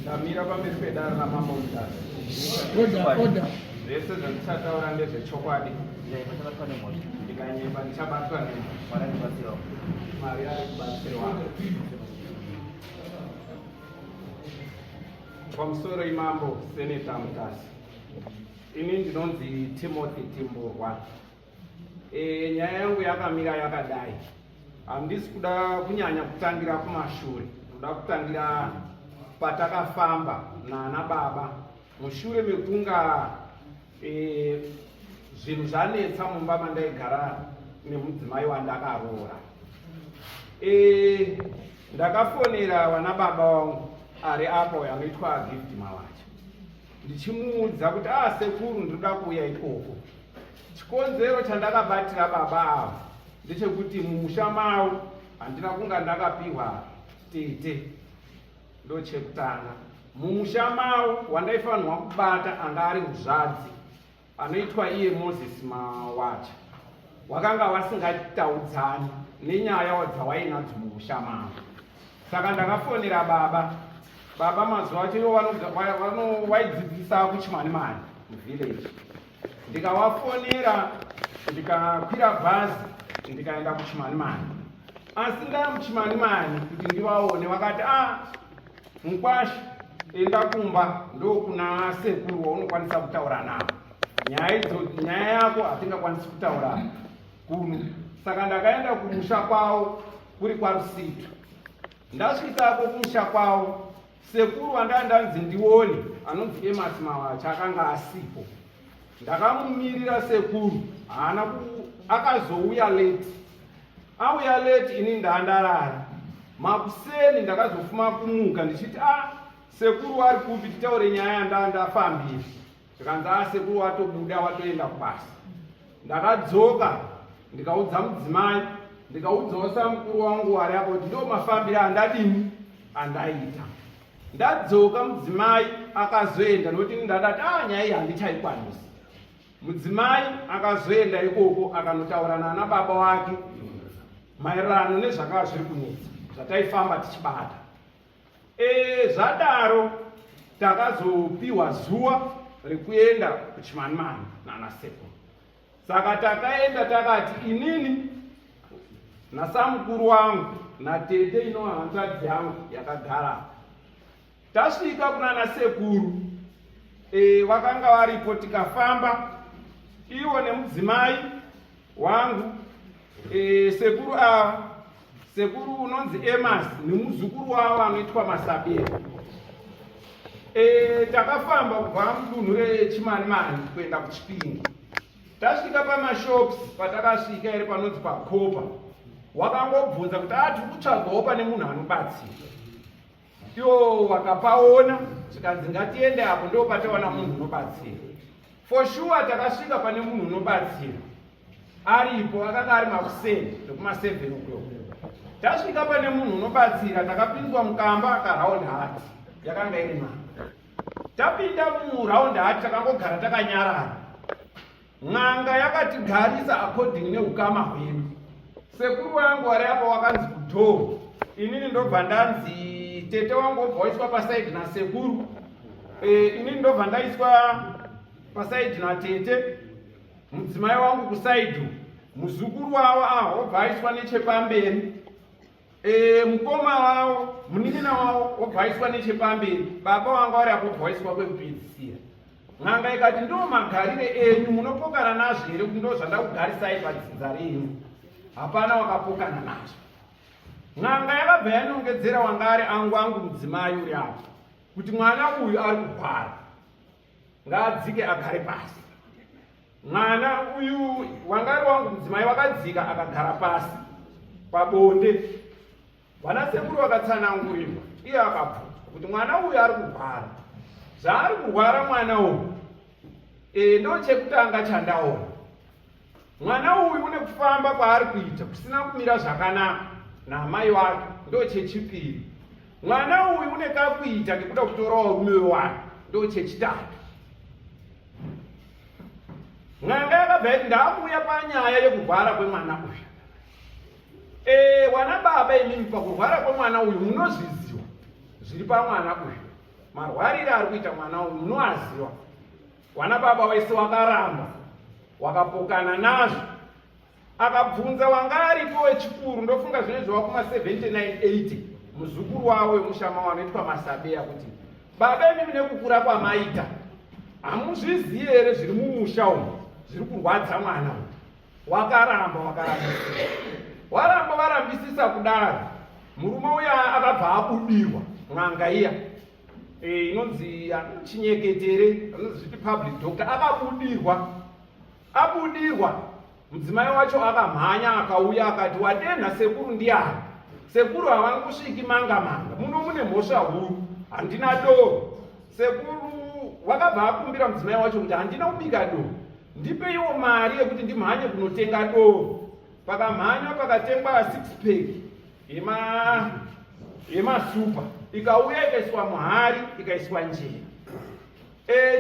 Ndamira pamberi pedare ramambo mudare. Oda. Zvese zvandichataura ndezvechokwadi. Ndikanyemba ndichabatwa Mwari ari kubatsirwa. Pamusoro imambo Seneta Mutasi. Ini ndinonzi Timothy Timburwa. Nyaya yangu yakamira yakadai. Handisi kuda kunyanya kutangira kumashure. Ndoda kutangira patakafamba nana baba. Mushure mekunga zvinhu zvanetsa mumba mandaigara nemudzimai wandakaroora. Ndakafonera wana baba wangu ari apo anoitwa Gift Mawacha. Ndichimuudza kuti sekuru ndoda kuuya ikoko. Chikonzero chandakabatira baba avo ndechekuti mumusha mavo handina kunga ndakapihwa tete. Ndo chekutanga. Mumusha mavo wandaifanirwa kubata anga ari muzvadzi anoitwa iye Moses Mawacha. Wakanga wasingataudzani nenyaya dzawainadzo mumusha mavo. Saka ndakafonera baba mazuva acho waidzidzisa kuChimanimani muvillage. Ndikawafonera ndikakwira bhazi ndikaenda kuChimanimani. Asi ndamuChimanimani kuti ndivaone vakati Mukwashi enda kumba ndokuna sekuru waunokwanisa kutaura navo. Nyaya yako hatingakwanisi kutaura kuno. Saka ndakaenda kumusha kwavo kuri kwaRusitu. Ndasvikako kumusha kwavo sekuru wandandanzi ndione anonzi Amos Mawacha akanga asipo. Ndakamumirira sekuru akazouya late. Auya late ini ndandarara. Makuseni ndakazofuma kumuka ndichiti sekuru ari kupi titaure nyaya ndafambira. Zvikanzi sekuru watobuda watoenda kubasa. Ndakadzoka ndikaudza mudzimai ndikaudzawo samukuru wangu wari apo kuti ndo mafambiro andadini andaita. Ndadzoka mudzimai akazoenda nokuti ndadati nyaya iyi handichaikwanisi. Mudzimai akazoenda ikoko akanotaura nana baba wake maererano nezvakanga zviri kunetsa zvataifamba tichibata. Zvadaro takazopiwa zuva rekuenda kuChimanimani nana sekuru. Saka takaenda takati inini nasamukuru wangu natete inova hanzvadzi yangu yakagara. Tasvika kunana sekuru vakanga varipo tikafamba ivo nemudzimai wangu sekuru unonzi Amos nemuzukuru wavo anoitwa Masabera. Takafamba kubva mudunhu reChimanimani kuenda kuChipinge. Tasvika pamashops patakasvika iri panonzi paKopa. Wakangobvunza kuti tiri kutsvagawo pane munhu anobatsira. Ivo vakapaona zvikanzi ngatiende apo ndo pataona munhu unobatsira. For sure takasvika pane munhu unobatsira. Aripo akanga ari makuseni nekuma7 o'clock. Tasvika pane munhu unobatsira takapinzwa mukamba karound hat yakanga iri manga. Tapinda muround hat takangogara takanyarara. N'anga yakatigarisa according neukama hwedu. Sekuru wangu wari apo wakanzi kudhoo. Inini ndobva ndanzi tete wangu obva waiswa pasaidi nasekuru. Inini ndobva ndaiswa pasaidi natete. Mudzimai wangu kusaidhu. Muzukuru wavo obva aiswa nechepamberi. Mukoma wavo munin'ina wavo obva aiswa nechepamberi. Baba wangu wari apo obva waiswa kwekupedzisira. N'anga ikati ndo magarire enyu munopokana nazvo here kuti ndo zvandakugarisai padzinza renyu. Hapana wakapokana nazvo. N'anga yakabva yanongedzera wanga ari angu mudzimai uri apo kuti mwana uyu ari kurwara ngaadzike agare pasi. Mwana uyu wanga ari wangu mudzimai wakadzika akagara pasi pabonde. Vanasekuru vakatsanangurirwa iye akabvunza kuti mwana uyu ari kurwara. Zvaari kurwara mwana uyu ndo chekutanga chandaona. Mwana uyu une kufamba kwaari kuita kusina kumira zvakanaka namai wake ndo chechipiri. Mwana uyu une kakuita kekuda kutorawo rume wake ndo chechitatu. N'anga yakabva yati ndakuuya panyaya yekurwara kwemwana uyu. Wana baba imimi pakurwara kwemwana uyu munozviziva zviri pamwana uyu. marwarire ari kuita mwana uyu munoaziva. Wana baba wese wakaramba, wakapokana nazvo, akabvunza wanga aripo wechikuru, ndofunga zvinezvi wakuma 79-80, muzukuru wawo wemushama wanoitwa Masabeya, kuti baba imi nekukura kwamaita hamuzvizivi here zviri mumusha umu zviri kurwadza mwana uyu. Wakaramba waramba varambisisa kudaro, murume uya akabva abudirwa n'anga iya inonzi chinyeketere, anozviti public doctor, abudirwa. Mudzimai wacho akamhanya akauya akati, wadenha sekuru ndiani? Sekuru havani kusviki manga muno mune mhosva huru, handina doro. Sekuru wakabva akumbira mudzimai wacho kuti handina kubika doro, ndipeiwo mari yekuti ndimhanye kunotenga doro. Pakamhanywa pakatengwa 6 pack yemasupa, ikauya ikaiswa muhari ikaiswa njera.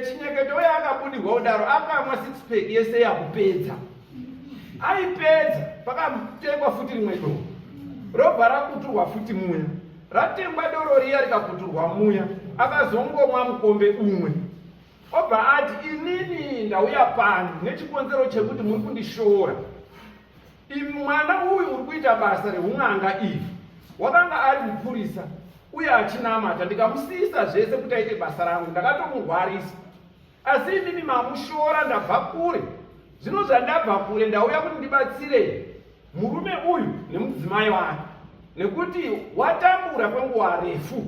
Chinyeketo uya akabudirwa kudaro akamwa 6 pack yese yakupedza. Aipedza pakatengwa futi rimwe doro, robva rakuturwa futi muya, ratengwa doro riya rikakuturwa muya, akazongomwa mukombe umwe. Obva ati, inini ndauya pano nechikonzero chekuti muri kundishora. Mwana uyu uri kuita basa reun'anga iri. Wakanga ari mupurisa uye achinamata, ndikamusiyisa zvese kuti aite basa rangu, ndakatomurwarisa. Asi inini mamushora, ndabva kure. Zvino zvandabva kure ndauya kuti ndibatsire murume uyu nemudzimai wake, nekuti watambura kwenguva refu.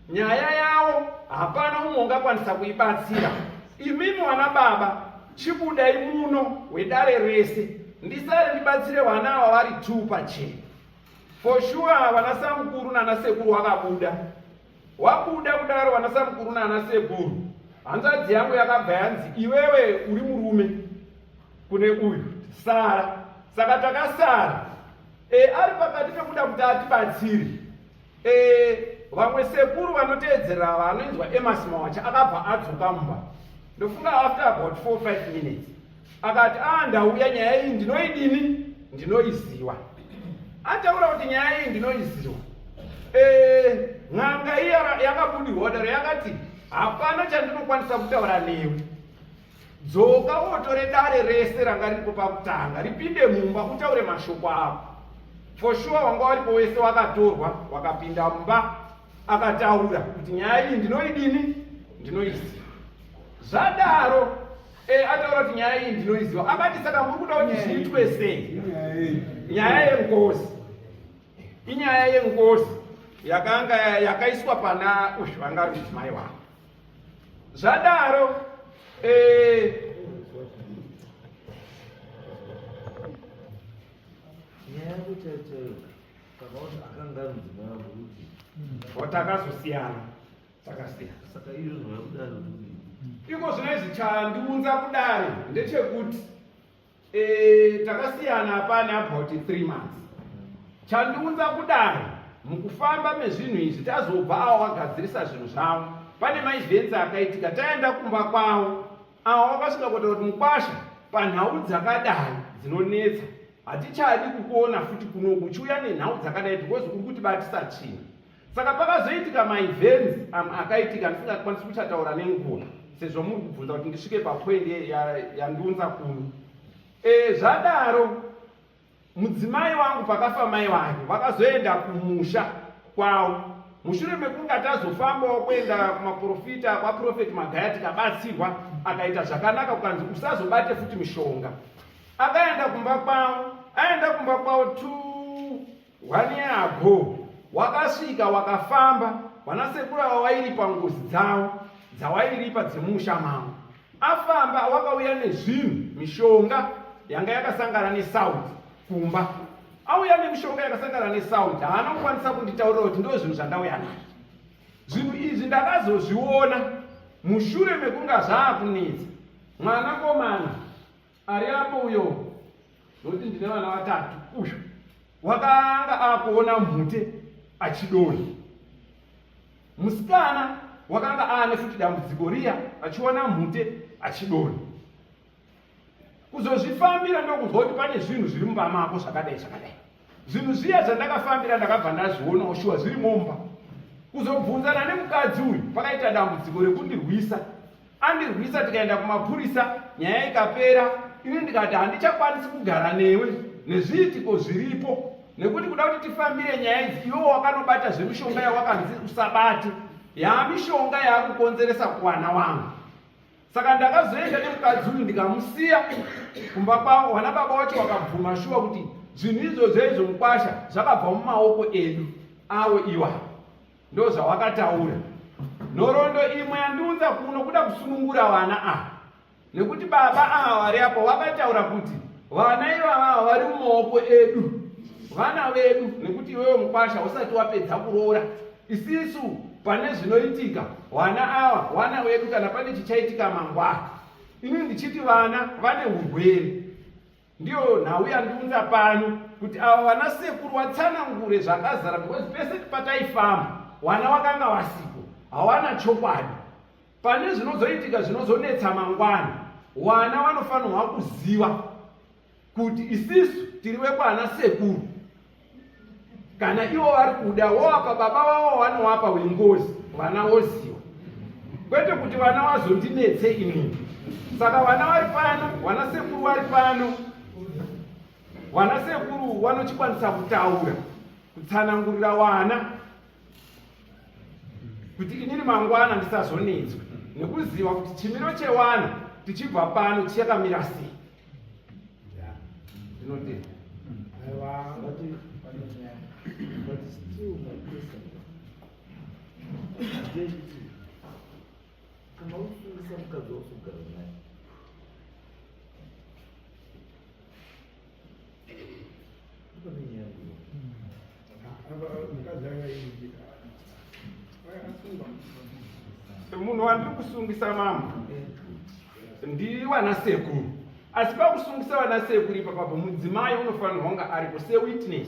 Nyaya yavo hapana umwe ungakwanisa kuibatsira. Imimi wana baba, chibudai muno wedare rese, ndisare ndibatsire vana ava vari 2 pachena. For sure vana Samukuru nana Sekuru wakabuda. Wabuda kudaro vana Samukuru nana Sekuru, hanzvadzi yangu yakabva yanzi, iwewe uri murume kune uyu, sara. Saka takasara. Ari pakati pekuda kuti atibatsire, vamwe sekuru vanoteedzera vanoinzwa Amos Mawacha akabva adzoka mumba. Ndofunga after about 4-5 minutes akati, ndauya, nyaya iyi ndinoidini, ndinoiziva. Ataura kuti nyaya iyi ndinoiziva. N'anga iya yakabudirwa daro yakati, hapana chandinokwanisa kutaura newe. Dzoka wotore dare rese ranga riripo pakutanga, ripinde mumba utaure mashoko ako. For sure wanga waripo wese wakatorwa, wakapinda mumba, akataura kuti nyaya iyi ndinoidini, ndinoiziva. Zvadaro ataura kuti nyaya iyi ndinoiziva. Akati, saka muri kuda kuti zviitwe sei? Nyaya yengozi. Inyaya yengozi yakanga yakaiswa pana vanga ri mudzimai wako. Zvadaro watakazosiyana, takasiyana. Iko zvinezvi chandiunza kudare ndechekuti takasiyana pana about 3 months. Chandiunza kudare mukufamba mezvinhu izvi tazobva avo vagadzirisa zvinhu zvavo. Pane maevents akaitika, taenda kumba kwavo, avo vakasvika kuita kuti mukwasha panhau dzakadai dzinonetsa hatichadi kukuona futi kunoku uchiuya nenhau dzakadai because uri kutibatisa tsvina. Saka pakazoitika maevents akaitika, ndisingakwanisi kuchataura nenguva sezvo muri kubvunza kuti ndisvike papoint yandiunza kuno. Zvadaro mudzimai wangu pakafa mai vake vakazoenda kumusha kwavo. Mushure mekunge tazofambawo kuenda kumaprofita kwaprofeti Magaya tikabatsirwa, akaita zvakanaka kukanzi usazobate futi mishonga. Akaenda kumba kwavo, aenda kumba kwavo 1 year ago. Wakasvika wakafamba, vanasekuru ava vairi pangozi dzavo dzawairipa dzemusha mavo. Afamba wakauya nezvinhu, mishonga yanga yakasangana nesauti kumba. Auya nemishonga yakasangana nesauti, haana kukwanisa kunditaurira kuti ndo zvinhu zvandauya nazvo. Zvinhu izvi ndakazozviona mushure mekunga zvaakunetsa. Mwanakomana ari apo uyo, nokuti ndine vana 3, uyu wakanga akuona mhute achidonha. Musikana wakanga aane futi dambudziko riya, achiona mhute achidonha. Kuzozvifambira ndokuzwa kuti pane zvinhu zviri mumba mako zvakadai zvakadai. Zvinhu zviya zvandakafambira ndakabva ndazviona oshuwa zviri mumba. kuzobvunzana nemukadzi uyu pakaita dambudziko rekundirwisa. Andirwisa tikaenda kumapurisa, nyaya ikapera, ini ndikati handichakwanisi kugara newe nezviitiko zviripo, nekuti kuda kuti tifambire nyaya idzi iwo wakanobata zvemishonga yawakanzi usabate, yaamishonga yaakukonzeresa kuwana wangu. Saka ndakazoenda nemukadzi uyu ndikamusiya kumba kwavo. Vana baba vacho vakabvuma shuwa kuti zvinhu izvozvo mukwasha zvakabva mumaoko edu avo iwavo. Ndo zvawakataura. Nhoroondo imwe yandiunza kuno kuda kusunungura vana ava, nekuti baba ava vari apo vakataura kuti vana ivava vari mumaoko edu, vana vedu, nekuti iwewe mukwasha usati wapedza kuroora. Isisu pane zvinoitika vana ava vana vedu kana pane chichaitika mangwana. Ini ndichiti vana vane urwere. Ndiyo nhau yandiunza pano kuti ava vana sekuru vatsanangure zvakazara, because pese pataifamba vana vakanga vasiko, hawana chokwadi. Pane zvinozoitika zvinozonetsa mangwana, vana vanofanirwa kuziva kuti isisu tiri vekwana sekuru. Kana ivo vari kuda wovapa baba vavo vanovapa wengozi, vana voziva. Kwete kuti vana vazondinetse inini. Saka vana vari pano, vana sekuru vari pano, vana sekuru vanochikwanisa kutaura, kutsanangurira vana kuti inini mangwana ndisazonetswa, nekuziva kuti chimiro chevana tichibva pano chiyakamira sei. Ndinotenda. But still, my question. Kama ufundisa mkazi wako kugarana. Kwa nini yangu? Munhu wandiri kusungisa mama ndiri vana sekuru, asi pakusungisa vana sekuru ipapo mudzimai unofanirwa kunge aripo sewitness,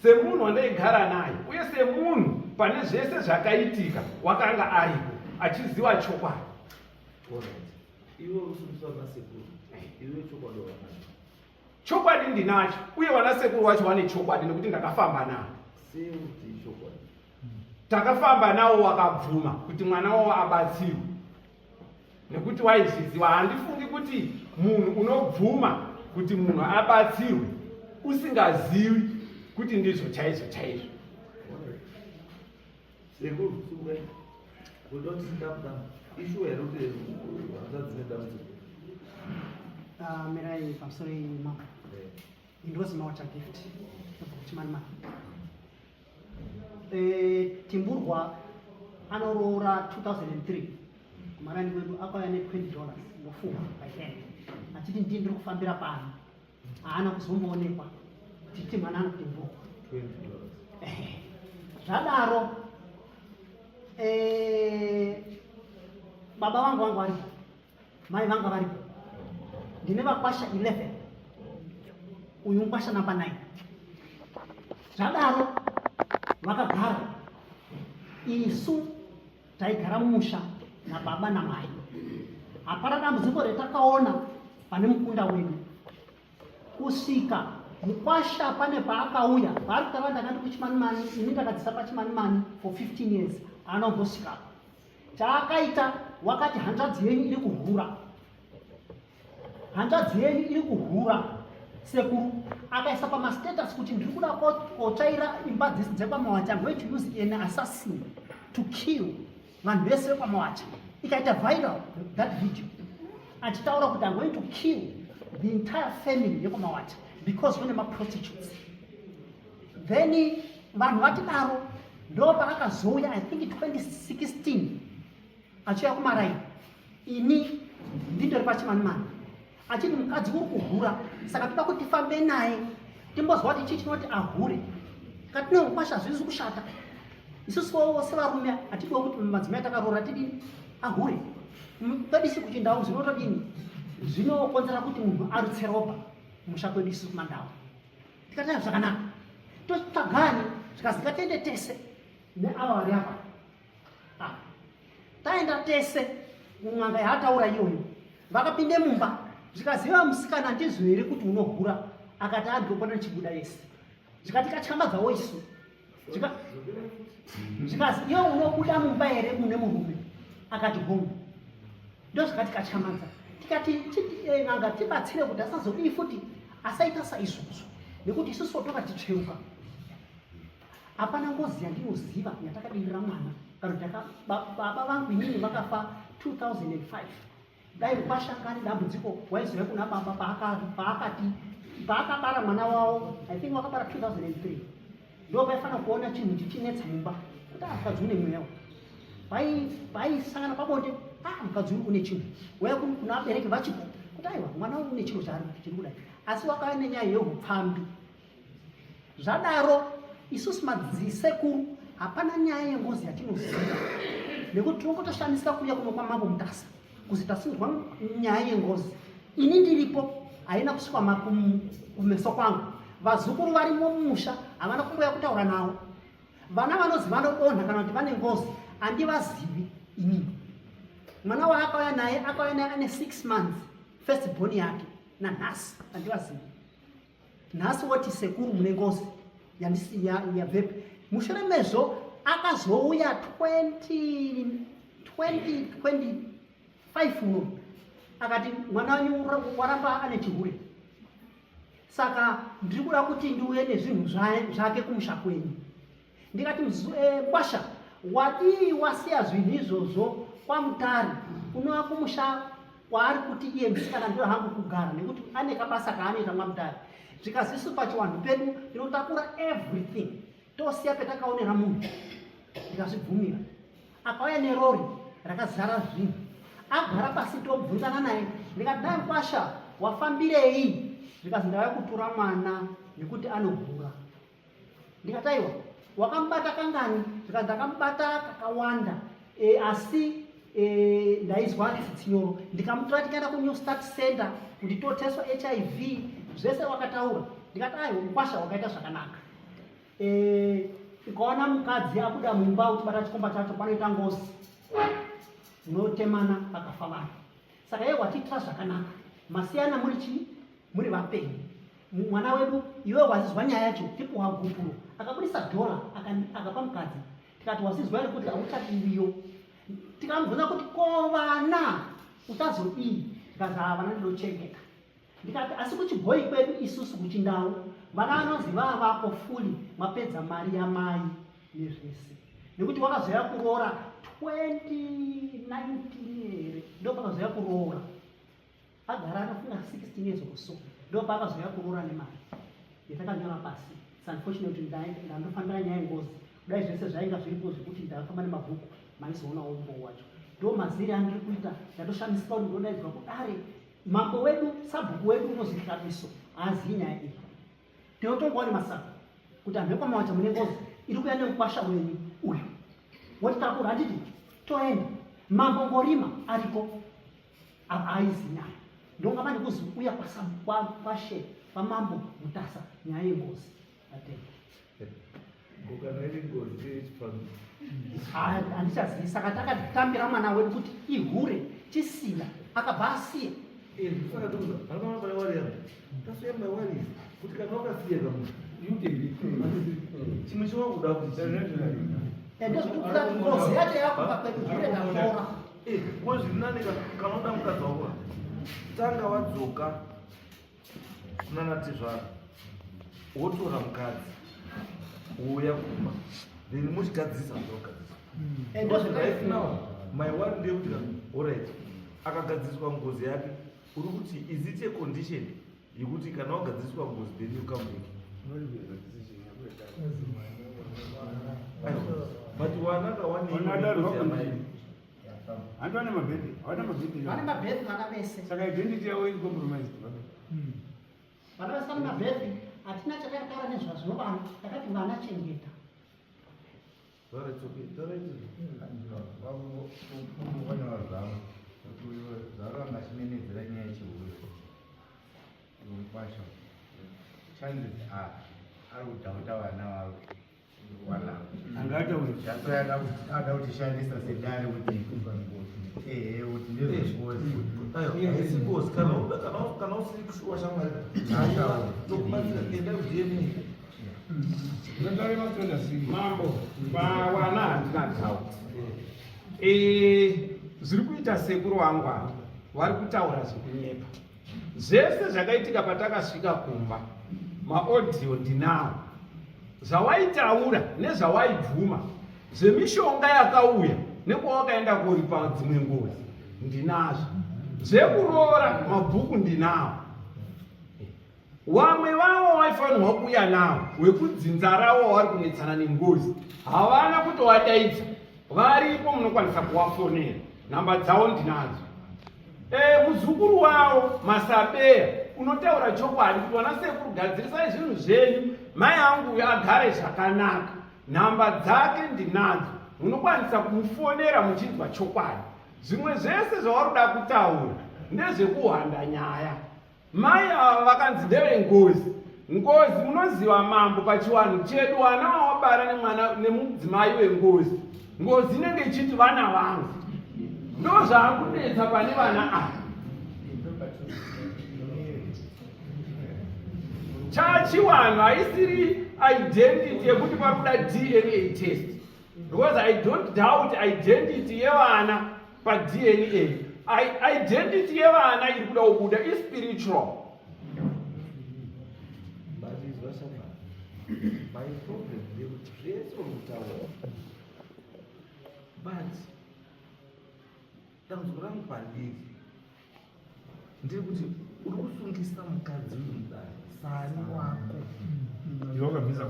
semunhu wandaigara naye, uye semunhu pane zvese zvakaitika wakanga aripo achiziva chokwadi. Iwe usungisa vana sekuru, iwe chokwadi wanacho. Chokwadi ndinacho, uye vana sekuru vacho vane chokwadi nekuti ndakafamba navo. Seuti chokwadi. Takafamba navo wakabvuma kuti mwana wavo abatsirwe, nekuti waizviziva. Handifungi kuti munhu unobvuma kuti munhu abatsirwe usingazivi kuti ndizvo chaizvo chaizvo. Sekuru, suwe. We don't sit down. Issue here, okay, that's the damn. Mirai pamusoro mama. Indozi mawacha gift. Chimani. Timburwa anoroora 2003. Marani wedu akauya $20 ndofunga paitene. Achiti ndiri kufambira pano. Haana kuzomboonekwa. Titi mwana anotimburwa. $20. Zvadaro baba vangu varipo, mai vanga varipo. Ndine vakwasha 11. Uyu mukwasha namba 9. Zvadaro vakagara. Isu taigara mumusha na baba na mai. Hapana dambudziko retakaona pane mukunda wedu. Kusvika mukwasha pane paakauya, vari kutaura ndakati kuchimanimani, ini ndakadzisa pachimanimani for 15 years, anombosvika. Chaakaita wakati hanzvadzi yenyu iri kuhura. Hanzvadzi yenyu iri kuhura. Sekuru akaisa pamastatus kuti ndiri kuda kotsvaira imba dzisi dzepamawacha. I'm going to use an assassin to kill vanhu vese vepamawacha. Ikaita viral that video. Achitaura kuti I'm going to kill the entire family yepamawacha because when prostitutes. Then vanhu vati daro ndo paakazouya, I think 2016 achiuya kumarai. Ini ndindori pachimanimani. Achiti mukadzi uri kuhura, saka toda kuti tifambe naye timbozwa kuti ichi chinoti ahure. Katino mukwasha hazvisi kushata. Isusu sevarume hatidiwo kuti madzimai takaroora tidini ahure. Todisi kuchindau zvinotodini zvinokonzera kuti munhu arutse ropa musha kwedu isusu kumandau. Tikati zvakanaka totsvagani zvikazika tiende tese neava vari apa. Taenda tese kun'anga yaataura iyoyo, vakapinde mumba zvikaziva musikana ndizvo here kuti unohura, akati andopona chibuda yese. Zvikatika chambadzawo isu zvikazi iwe unobuda mumba here mune murume akati hongu ndozvikati katyamadza tikati n'anga tibatsire kuti asazodii futi asaita saizvozvo nekuti isusu totoka titsveuka hapana ngozi yandinoziva yatakadingira mwana kana kuti baba vangu inini vakafa 2005 dai kwashangani dambudziko waizouya kuna baba paakabara mwana wavo I think wakabara 2003 ndo paifanira kuona chinhu chichinetsa mumba kuti mukadzi une mweya vaisangana pabonde mukadzi uri une chinhu waya kuna abereki vachipo kuti aiwa mwana une chinhu chaari chiri kudai asi wakava nenyaya yeupfambi zvadaro isusu madzisekuru hapana nyaya yengozi yatinoziva nekuti tinongotoshandisa kuuya kuno kwamambo mutasa kuzi tasindwa nyaya yengozi ini ndiripo haina kusvika kumeso kwangu vazukuru varimo mumusha havana kumboya kutaura navo vana vanozi vanodonha kana kuti vane ngozi handivazivi inini mwana waakauya naye akauya naye ane 6 months first born yake nanhasi handivazivi nhasi woti sekuru mune ngozi yabvepi mushure mezvo akazouya 2025 uno akati mwana wanyu waramba ane chihure saka ndiri kuda kuti ndiuye nezvinhu zvake kumusha kwenyu ndikati kwasha wadii wasiya zvinhu izvozvo kwamutari unova kumusha kwaari kuti iye musikana ndo hangu kugara nekuti ane kabasa kaanoita mwamutari zvikazisu pachiwanhu pedu tinotakura everything tosiya petakaonera munhu ndikazvibvumira akauya nerori rakazara zvinhu agara pasi tobvunzana naye ndikati dai kwasha wafambirei zvikazi ndauya kutura mwana nekuti anogura ndikati aiwa wakamubata kangani zvikazi ndakamubata kakawanda asi ndaizwa tsitsinyoro ndikamutora tikaenda kunew start center kuti toteswa HIV zvese wakataura ndikati aiwa mukwasha wakaita zvakanaka ukaona mukadzi akuda mumba uchibata chikomba chacho panoita ngozi unotemana pakafa vanhu saka iye watiitira zvakanaka masiyana muri chii muri vapenyu mwana wedu iwe wazizwa nyaya yacho tipo wagupuro akabudisa dhola akapa mukadzi tikati wazizwa iri kuti hauchativiyo tikamubvunza kuti ko vana uchazodii tikazi vana ndinochengeta ndikati asi kuchibhoyi kwedu isusu kuchindau vana vanozi vavako fuli mapedza mari yamai nezvese nekuti wakazoya kuroora 2019 here ndo pakazoya kuroora agara anofunga 16 years or so ndo paakazoya kuroora nemari yatakanyora pasi unfortunately ndandofanira nyaya yengozi kudai zvese zvainga zviripo zvekuti ndakafamba nemabhuku maizoonawo umbo wacho ndo maziri andiri kuita ndatoshamisika kuti ndodaidzwa kudare mambo wedu sabhuku wedu unozivikaniso haazivi nyaya iyi tinotongowa nemasaka kuti anhu ekwamawacha mune ngozi iri kuya nemukwasha wenyu uyu wotitakura handiti toenda mambo ngorima aripo aizi nyaya ndongamba ndikuzi uya kwashe kwamambo mutasa nyaya yengozi atenga handichazivi saka takatambira mwana wedu kuti ihure chisina akabva asiya kuti kana wakasiya chimwe chiwakuda kuti ndozvikuti ngozi yacho yakuba kwedu zviredaora kozvirinani kana uda mukadzi wako tanga wadzoka kunanatizvara wotora mukadzi wouya kumba then muchigadzisa ndokadzisa maiwari ndeyekuti orit akagadziswa ngozi yake uri kuti is it a condition yekuti kana wagadziswa ngozi then you come back but wanaka waneyamai handivane mabhedhi havana mabhedhi vane mabhedhi vana vese saka identity yavo iri compromised vana vese vane mabhedhi hatina chakataura nezvazvo vana takati vana chengeta zvaranga chimenedzera nyaya yechihuru kwasho chanzi ari kudhauta vana vavo ada kutishandisa sedare kuti ehe kuti ndezvesikozi kana usiri kushuwa shamwari tokubatsira enda kudna Unotare mastoda siri. mambo pawana handina doubt. Zviri kuita sekuru wangu ava vari kutaura zvekunyepa. Zvese zvakaitika patakasvika kumba, maaudio ndinawo. Zvawaitaura nezvawaibvuma, zvemishonga yakauya nekwawakaenda koripa dzimwe ngozi ndinazvo. Zvekuroora mabhuku ndinawo. Wamwe vavo waifanirwa kuuya nawo wekudzinza ravo vari kunetsana nengozi havana kutowadaidza. Varipo munokwanisa kuwafonera, nhamba dzavo ndinadzo. Muzukuru wavo Masabeya unotaura chokwadi kuti wana sekuru gadzirisai zvinhu zvenyu, mai angu uyo agare zvakanaka, nhamba dzake ndinadzo. Munokwanisa kumufonera muchinzwa chokwadi. Zvimwe zvese zvavari kuda kutaura ndezvekuhwanda nyaya. Mai ava vakanzi ndevengozi. Ngozi munoziva mambo pachiwanhu chedu, wana wawabara nemudzimai wengozi. Ngozi inenge ichiti vana vangu. Ndo zvaakudetsa pane vana ava. Chachiwanhu haisiri identity yekuti pakuda DNA test. Because I don't doubt identity yevana pa-DNA. Identity yevana iri kuda kubuda is spiritual. My problem ndekuti zvese urikutaura, but dambudziko rangu pandiri ndiri kuti uri kusungisa mukadzi urimudare sani wako. Iwe wakabvisa.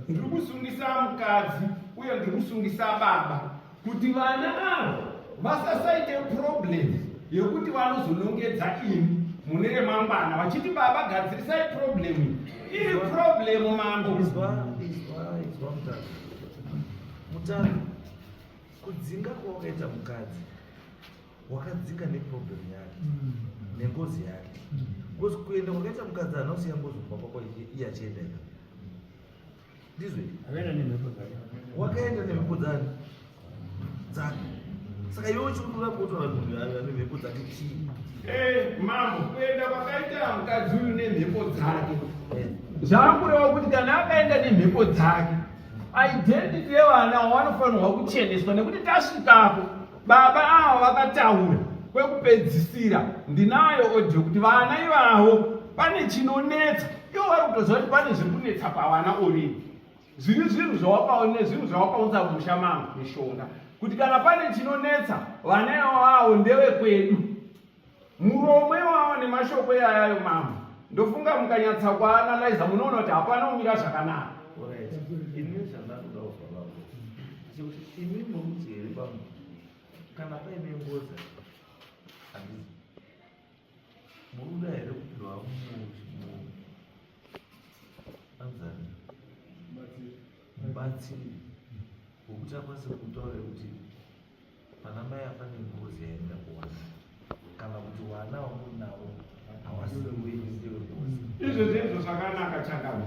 Ndiri kusungisa mukadzi uye ndiri kusungisa baba kuti vana avo vasasaite problem yekuti vanozonongedza imi mune remangwana vachiti baba gadzirisai problem. Iri problem mambo. Izwa mutano kudzinga kwawakaita mukadzi wakadzinga neproblem yake nengozi yake. Because kuenda kwakaita mukadzi anosiya ngozi kubva kwako iye achienda ika ndizve Akaenda nemhepo dzake. wakaenda nemhepo dzake. Saka iwe uchikudura kutora munhu ane mhepo dzake chii? Mambo kuenda kwakaita mukadzi uyu nemhepo dzake zvakureva kuti kana akaenda nemhepo dzake identity yevana wavanofanirwa kucheneswa, nekuti tasvikapo baba avo vakataura kwekupedzisira. Ndinayo audio kuti vana ivavo pane chinonetsa. Ivo vari kutoziva kuti pane zviri kunetsa pavana already. Zviri zvinhu zvawakaunza mumusha mangu mishonga kuti kana pane chinonetsa vana ivavo ndevekwedu. Muromo ivavo nemashoko yayayo mambo ndofunga mukanyatsa kuanalyza munoona kuti hapana kumira zvakanaka. Ini zvandakuda kuzwa vavo kuti imi muruti here pamwe kana paine ngozi handisi muruda here kupindwa anzani mubatsiri wokuti akwanise kutaura kuti pana mai apane ngozi yaenda kuwana kana kuti wana wamunavo hawasiwewengozi. Izvo zvezvo zvakanaka chakana.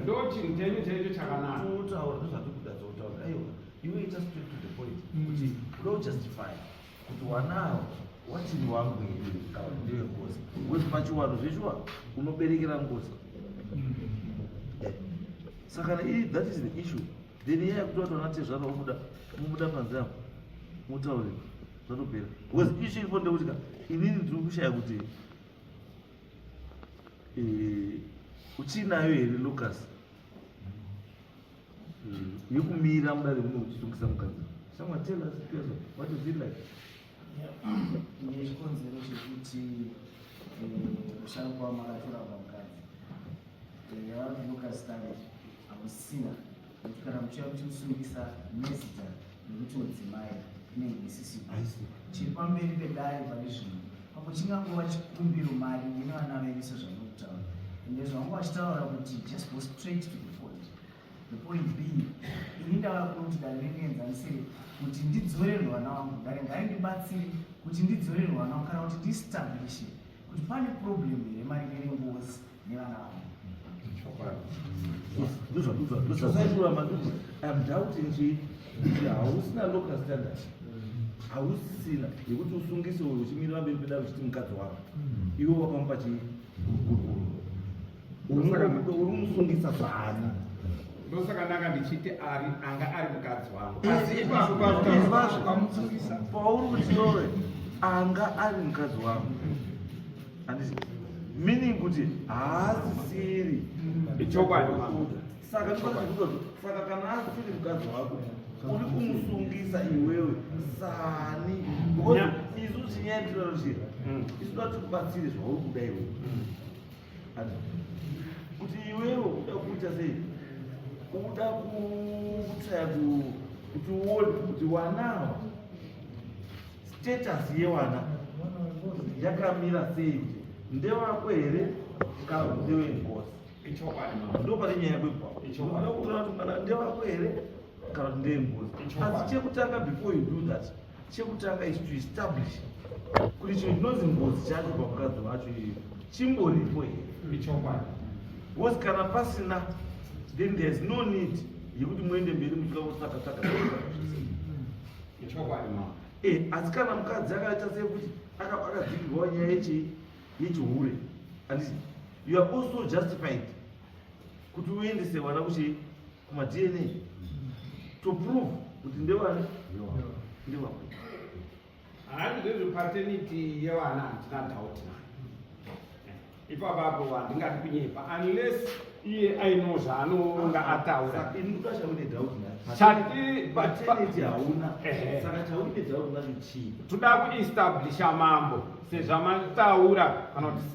Ndoti ntenyu chaicho chakanaka. Totaura ndozvatikuda dzotaura. Aiwa, iwe ita straight to the point. Kuti udo justify kuti wanawo wachiri wangu here kana ndiwe ngozi. Ngozi pachiwano zveshuwa unoberekera ngozi. Saka that is the issue. Then iye yakuti watoona tezvara mubuda panze apo mutaure zvatopera. Because issue iripo ndekuti inini ndiri kushaya kuti uchinayo here Lucas yekumira mudare muno uchisungisa mukadzi. Someone tell us what is it like? Chikonzero chekuti usharukwa makatora pamukadzi yavanhu Lucas Tare hamusina kuti kana muchiva muchimusungisa nezita nekuti mudzimai inenge isisipo chiri pamberi pedare pane zvino apo chingangova chikumbiro mari nevana vedu sezvandokutaura ende zvavanga vachitaura kuti just go straight to the point. The point being ini ndava kuno kuti dare rindienzanisire kuti ndidzorerwe vana vangu, dare ngarindibatsire kuti ndidzorerwe vana vangu kana kuti ndiestablishe kuti pane problem here maringe nengozi nevana vangu. I'm doubting kuti hausina local standard, hausisina yekuti usungise uyo uchimirira mberi pedare uchiti mukadzi wako iwe wakamupa chii. uri musungisa zani ndosaka ndanga ndichiti anga ari mukadzi wangu pauri kuchirove anga ari mukadzi wangu meaning kuti haasisiri ichokwadi saka kana asiri mukadzi wako uri kumusungisa iwewe sani isu chinyaitiranochira isu datikubatsire zvauri kuda iwewe kuti iwewe uda kuita sei uda kutsaya kuti uone kuti wanawa status yewana yakamira sei ndewako here kana kuti ndewengozi ndo pane nyaya kwebva kuti mwana ndewako here kana kuti ndewengozi asi chekutanga before you do that chekutanga is to establish kuti chinhu chinonzi ngozi chacho pamukadzi wacho iyo chimboripo here because kana pasina then there is no need yekuti muende mberi musvika kutsakataka asi kana mukadzi akaita sekuti akadzingirwa nyaya yechihure anditi you are also justified kuti uendese vana kumadna to prove kuti ndevani ndevako hani zvezvo paternity yevana handina doubt nayo ipapapo handingati kunyepa unless iye aino zvaanonga ataura paternity hauna saka chaunine doubt nacho chii toda kuestablisha mambo sezvamataura kana kuti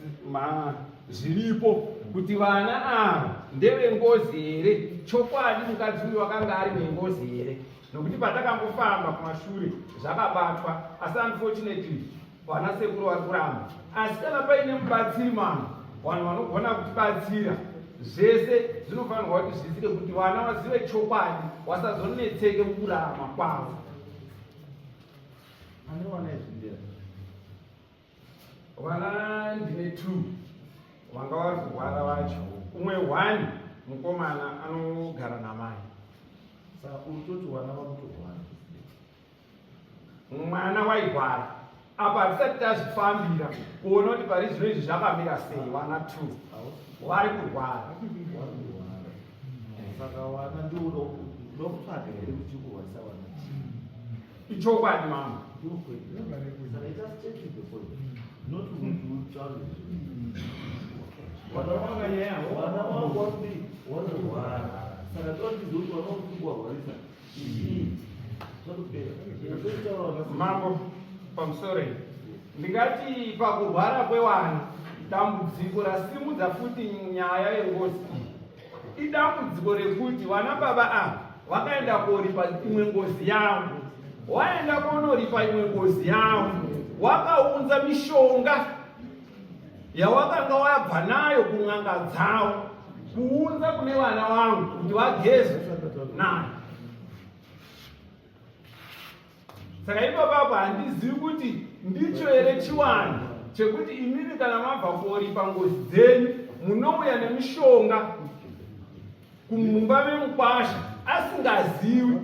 zviripo kuti vana ava ndevengozi here chokwadi mukadzi uyu wakanga ari nengozi here nokuti patakambofamba kumashure zvakabatwa asi unfortunately vana sekuru vari kuramba asi kana paine mubatsiri mamwe vanhu vanogona kutibatsira zvese zvinofanirwa kuti zvisire kuti vana vazive chokwadi wasazonetseke mukurarama kwavo ane vana izvindera vana ndine 2 vanga vari kurwara vacho umwe 1 mukomana anogara namai saka urutoti vana vakutorwara mwana wairwara apa hatisati tazvifambira kuona kuti pari zvino izvi zvakamira sei vana 2 vari kurwara saka vana ndokutsvaga here kuti kurwarisa vana ichokwadi mama saka itasitetikefoi not kutaura vana vangu vanorwara saka totizoti vana vakuti kuvarwarisa mambo pamusoro ndingati pakurwara kwevana dambudziko rasimudza futi nyaya yengozi idambudziko rekuti vana baba ava vakaenda koripa imwe ngozi yavo waenda konoripa imwe ngozi yavo wakaunza mishonga yawakanga wabva nayo kun'anga dzavo kuunza kune vana vangu kuti vageze nayo saka ipapapo handizivi kuti ndicho here chiwani chekuti imini kana mabva koripa ngozi dzenyu munouya nemishonga kumumba memukwasha asingazivi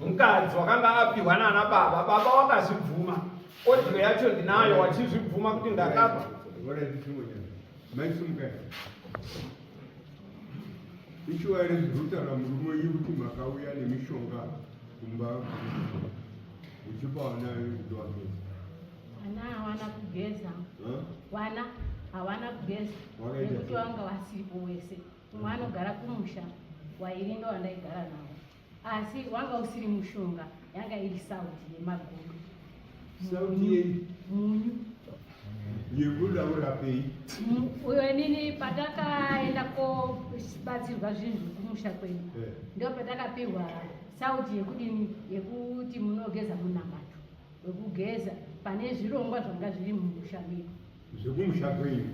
mukadzi wakanga apihwa nana baba baba wakazvibvuma odhiro yacho ndinayo wachizvibvuma kuti ndakapa ichiwari zvirutaura murume yekuti makauya nemishonga kumba uchipa vana kuti vageza vana havana kugeza vana havana kugeza nekuti vanga vasipo wese umwe anogara kumusha wairi ndo vandaigara navo asi wanga usiri mushonga yanga iri sauti yemagodo munyu yekulaurapei uyo nini patakaenda kobatsirwa zvinhu zvekumusha kwedu ndo patakapihwa sauti yekuti munogeza munamato wekugeza pane zvirongwa zvanga zviri mumusha medu zvekumusha kwenyu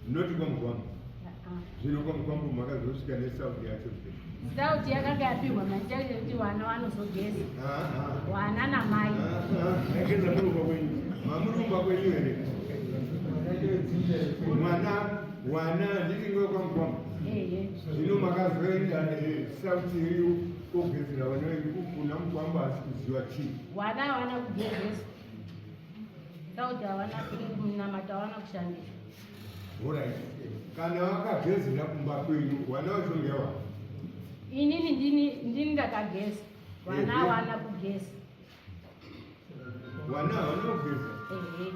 noti kwamugwambu zvino kwamugwambu makazosvika nesauti yacho sauti yakanga yapihwa machacho kuti vana vanozogeza vana namai ageza murumba kwenyu mamurumba kwenyu here mwana ndiringo kwamugwambu zvino makazoenda sauti iriyo kogezera vana vedu kuna mugwambu asi kuziva chii vana havana kugezesa sauti havana kunamata, havana kushandisa. Alright. Kana wakagezera kumba kwenyu, wana wachongewa. Inini ndini ndakageza, vana havana kugeza. Wana kugeza. Ehe.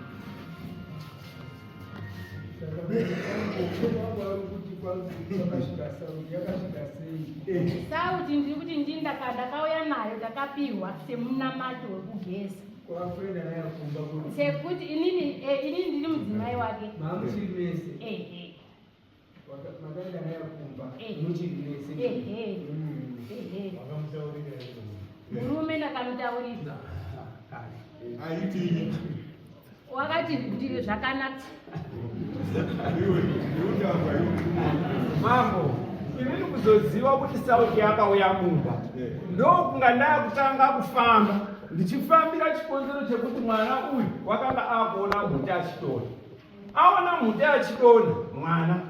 Sauti ndiri kuti ndini ndakauya nayo, ndakapiwa semunamato wekugeza. Sekuti inini ndiri mudzimai wake. Ehe. Murume ndakamutaurira. Aiti. Wakati kuti zvakanaka. Mambo, inini kuzoziva kuti sauti yakauya mumba. Ndokunga ndakutanga kufamba. Ndichifambira chikonzero chekuti mwana uyu wakanga akuona mhuti achidona. Aona mhuti achidona mwana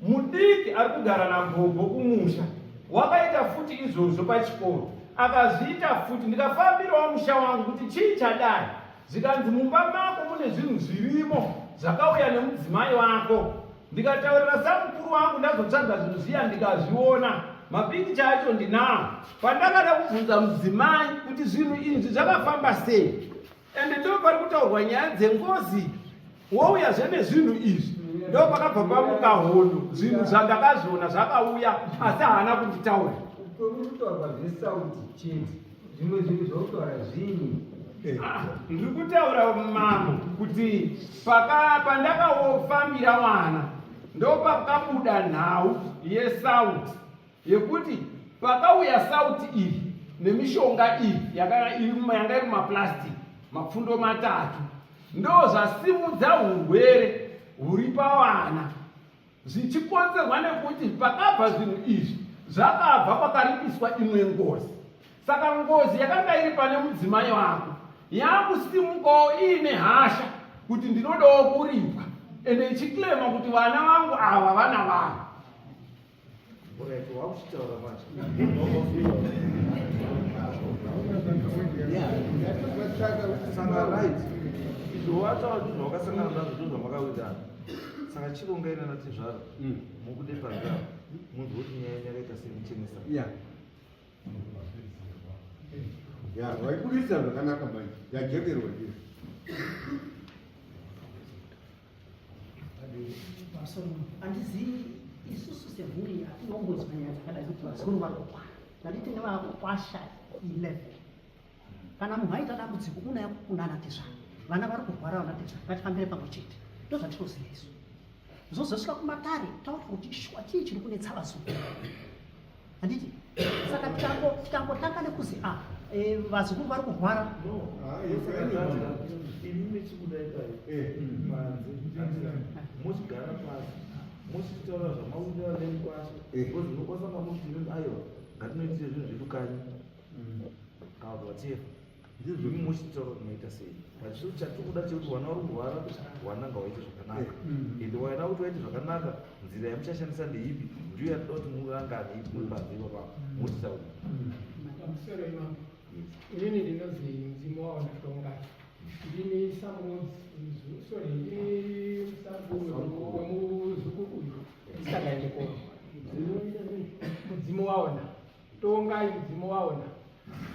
mudiki ari kugara nagogo kumusha. Wakaita futi izvozvo pachikoro. Akazviita futi ndikafambirawo musha wangu kuti chii chadai. Zikanzi mumba mako mune zvinhu zvirimo zvakauya nemudzimai wako. Ndikataurira samukuru wangu ndazotsvaga zvinhu zviya ndikazviona. Mapikicha acho ndinawo. Pandakada kubvunza mudzimai kuti zvinhu izvi zvakafamba sei. Ende ndo pari kutaurwa nyaya dzengozi. Wouyazve nezvinhu izvi. Ndo pakabva pamuka hondo. Zvinhu zvandakazviona zvakauya asi haana kunditaura. Kutaurwa zvesauti chete. Zvimwe zvinhu zvokutaura zvinyi. Ndiri kutaura mambo kuti pandakafambira mwana ndo pakabuda nhau yesauti yekuti pakauya sauti iyi nemishonga iyi yanga iri mumaplastic mapfundo matatu ndo zvasimudza urwere huri pavana zvichikonzerwa nekuti pakabva zvinhu izvi zvakabva pakaripiswa imwe ngozi. Saka ngozi yakanga iri pane mudzimai wako yakusimukawo iine hasha kuti ndinodawo kuripwa ende ichiklema kuti vana vangu ava vana vangu. Alright, wakuchitaura macho. Saka right. Izvo wataura kuti zvawakasangana nazvo ndizvo zvamakawedzana. Saka chirongaina natizvaro. Mukude panzvaro. Munhu woti nyaya yakaita semuchenesa. Waibudisa zvakanaka manje. Yajekerwa ndiyo. Handizivi isusu semhuri hatinongodzwa nyaya dzakadai kuti vazukuru vari kukwana. Ndanditi nevakwasha 11. Kana munhu aita dambudziko unouya kuna anatezvana. Vana vari kurwara vanatezvana. Ngatifambire pamwe chete. Ndozvatinoziva isu. Zvozosvika kumatare taura kuti shwa chii chiri kunetsa vazukuru. Handiti? Saka tikangotanga nekuzi vazukuru vari kurwara. Inini chikudai panze muchigara pasi muchitaura zvamaudira nemukwasha because munokwasanga muchiti aiwa ngatinoitire zvinhu zvedu kanyi kana kuti whatever ndizvo muchitaura kuti maita sei but chiro chatikuda chekuti vana vari kurwara vana ngawaite zvakanaka ende waida kuti waite zvakanaka nzira yamuchashandisa ndeipi ndiyo yatoda kuti murangane ipi muri panze ipapapo muchitaura. Musoro imamo inini ndinozi Mudzimu waona Tonga. Ndini musambo wemuzukuru uyu isagaende kona. Mudzimu waona Tonga, Mudzimu waona.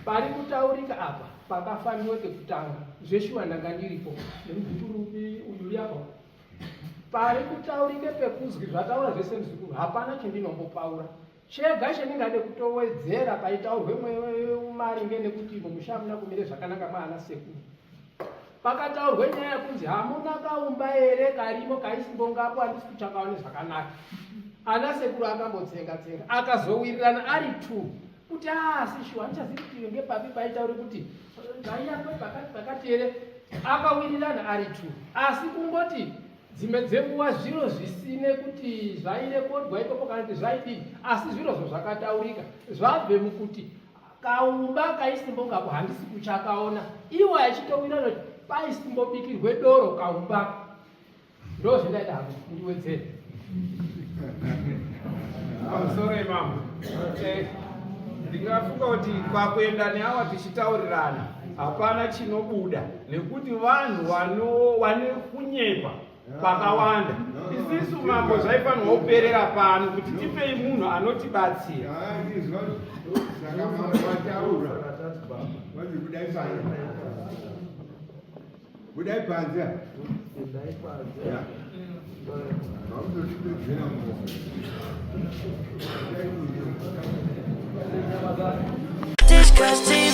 Pari kutaurika apa pakafambiwe kekutanga zveshuwa ndanga ndiripo nemuzukuru uyu yapo. Pari kutaurike pekuzwi zvataura zvese muzukuru hapana chendinombopaura. Chega chendingade kutowedzera paitaurwe maringe nekuti mumusha hamuna kumire zvakanaka mwaana sekuru. Pakataurwe nyaya yekunzi hamuna kaumba ere karimo kaisimbongapo handisi kuchakaone zvakanaka. Ana sekuru akambotsenga-tsenga akazowirirana ari 2 kuti sishuwa handichazivi kuti ngepapi paitaure kuti zvaiyapo pakati ere akawirirana ari 2 asi kungoti dzimwe dzenguva zviro zvisine kuti zvairekodwa ipopo kana kuti zvaidii asi zvirozvo zvakataurika zvabve mukuti kaumba kaisimbongapo handisi kuchakaona iwo achitowirana paisimbobikirwe doro kaumba ndo zvendaida hangu ndiwedzere. Pamusoro imamo ndingafunga kuti pakuenda neawa tichitaurirana hapana chinobuda nekuti vanhu vane kunyepa pakawanda. Isisu mambo zvaifanirwa kuperera pano kuti tipei munhu anotibatsira. Ndizwa saka mambo vataura vanzi kudai panze, kudai panze. Disgusting.